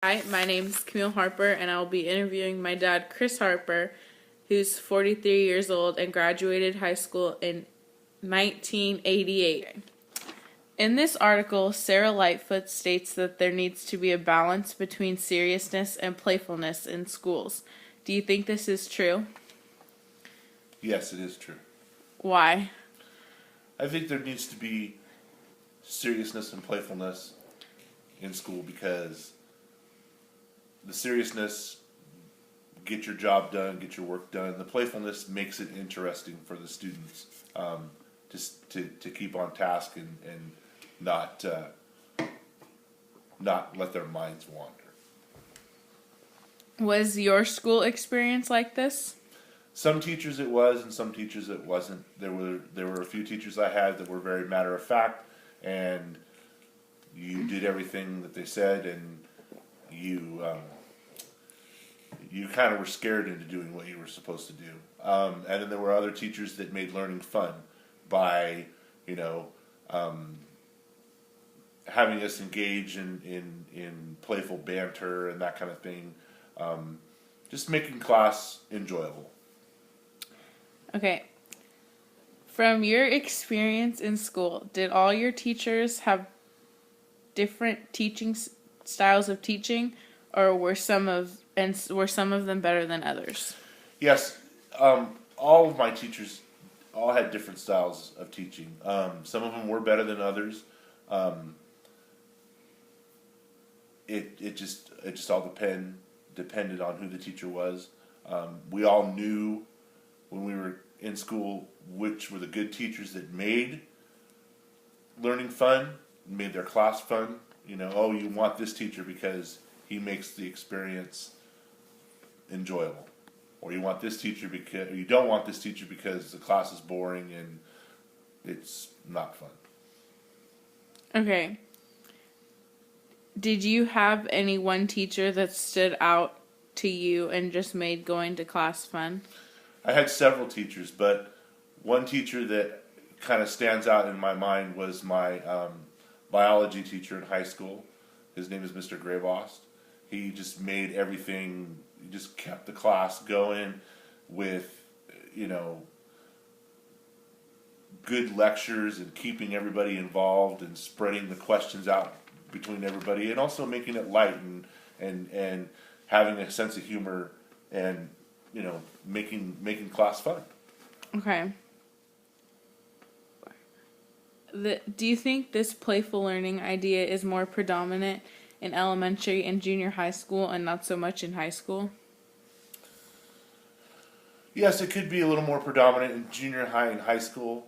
Hi, my name is Camille Harper, and I will be interviewing my dad, Chris Harper, who's 43 years old and graduated high school in 1988. In this article, Sarah Lightfoot states that there needs to be a balance between seriousness and playfulness in schools. Do you think this is true? Yes, it is true. Why? I think there needs to be seriousness and playfulness in school because the seriousness, get your job done, get your work done. The playfulness makes it interesting for the students, just to keep on task and not let their minds wander. Was your school experience like this? Some teachers it was, and some teachers it wasn't. There were a few teachers I had that were very matter of fact, and you did everything that they said, and you kind of were scared into doing what you were supposed to do. And then there were other teachers that made learning fun by, having us engage in playful banter and that kind of thing. Just making class enjoyable. Okay. From your experience in school, did all your teachers have different teaching styles of teaching, or were some of them better than others? Yes, all of my teachers all had different styles of teaching. Some of them were better than others. It just all depended on who the teacher was. We all knew when we were in school which were the good teachers that made learning fun, made their class fun. You want this teacher because he makes the experience enjoyable, or you want this teacher because, or you don't want this teacher because the class is boring and it's not fun. Okay. Did you have any one teacher that stood out to you and just made going to class fun? I had several teachers, but one teacher that kind of stands out in my mind was my biology teacher in high school. His name is Mr. Gravost. He just made everything, he just kept the class going with, good lectures and keeping everybody involved and spreading the questions out between everybody, and also making it light and having a sense of humor and, making class fun. Okay. Do you think this playful learning idea is more predominant in elementary and junior high school and not so much in high school? Yes, it could be a little more predominant in junior high and high school.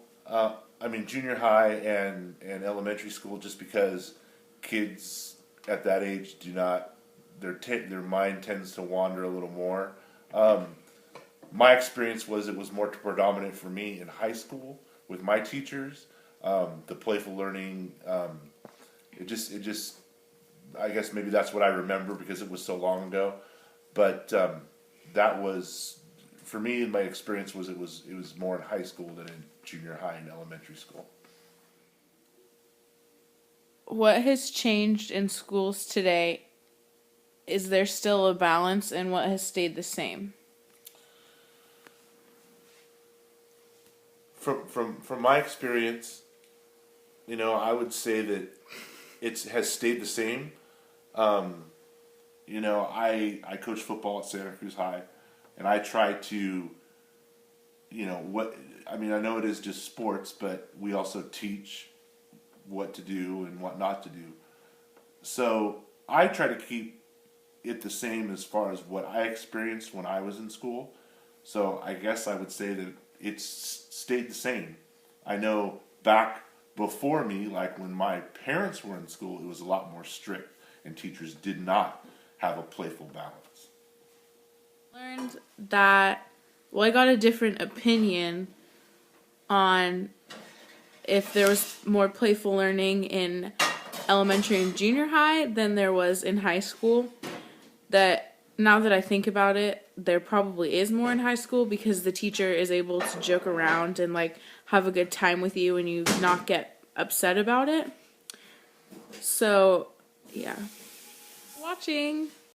Junior high and elementary school, just because kids at that age do not, their mind tends to wander a little more. My experience was it was more predominant for me in high school with my teachers. The playful learning, it just, I guess maybe that's what I remember because it was so long ago. But that was, for me, in my experience, it was more in high school than in junior high and elementary school. What has changed in schools today? Is there still a balance, and what has stayed the same? From my experience, I would say that it has stayed the same. I coach football at Santa Cruz High, and I try to, I know it is just sports, but we also teach what to do and what not to do. So I try to keep it the same as far as what I experienced when I was in school. So I guess I would say that it's stayed the same. I know back before me, like when my parents were in school, it was a lot more strict, and teachers did not have a playful balance. Learned that, I got a different opinion on if there was more playful learning in elementary and junior high than there was in high school. That now that I think about it, there probably is more in high school because the teacher is able to joke around and have a good time with you and you not get upset about it. So, yeah. watching.